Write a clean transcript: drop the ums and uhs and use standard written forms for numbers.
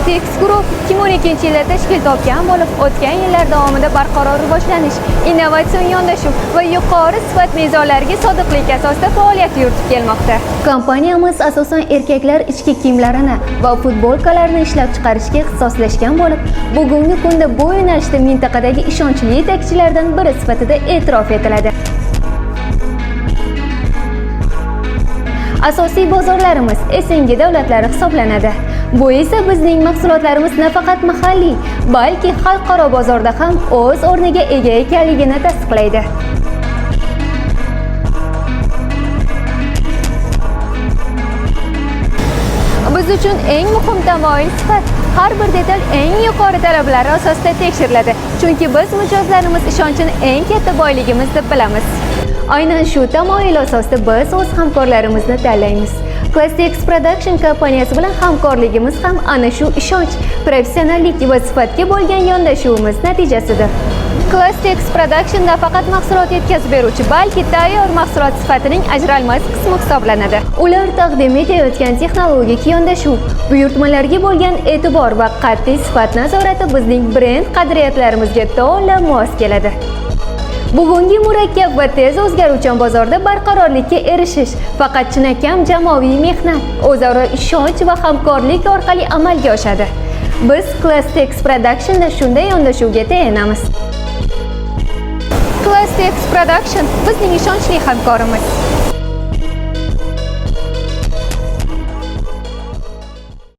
Classic Group 2012-yilda tashkil topgan bo'lib, o'tgan yillar davomida barqaror rivojlanish, innovatsion yondashuv va yuqori sifat mezonlariga sodiqlik asosida faoliyat yuritib kelmoqda. Kompaniyamiz asosan erkaklar ichki kiyimlarini va futbolkalarni ishlab chiqarishga ixtisoslashgan bo'lib, bugungi kunda bu yo'nalishda mintaqadagi ishonchli yetakchilardan biri sifatida e'tirof etiladi. Asosiy bozorlarimiz SNG davlatlari hisoblanadi. Bu esa bizning mahsulotlarimiz nafaqat mahalliy, balki xalqaro bozorda ham o'z o'rniga ega ekanligini tasdiqlaydi. Biz uchun eng muhim tamoyil sifat. Har bir detal eng yuqori talablar asosida tekshiriladi, chunki biz mijozlarimiz ishonchini eng katta boyligimiz deb bilamiz. Aynan shu tamoyil asosida biz o'z hamkorlarimizni tanlaymiz. Classic Production kompaniyasi bilan hamkorligimiz ham ana shu ishonch, professionallik va sifatga bo'lgan yondashuvimiz natijasidir. Classic Production nafaqat mahsulot yetkazib beruvchi, balki tayyor mahsulot sifatining ajralmas qismi hisoblanadi. Ular taqdim etayotgan texnologik yondashuv, buyurtmalarga bo'lgan e'tibor va qat'iy sifat nazorati bizning brend qadriyatlarimizga to'la mos keladi. Bugungi murakkab va tez o'zgaruvchan bozorda barqarorlikka erishish faqat chinakam jamoaviy mehnat, o'zaro ishonch va hamkorlik orqali amalga oshadi. Biz Classic Productionda shunday yondashuvga tayanamiz. Classic Production bizning ishonchli hamkorimiz.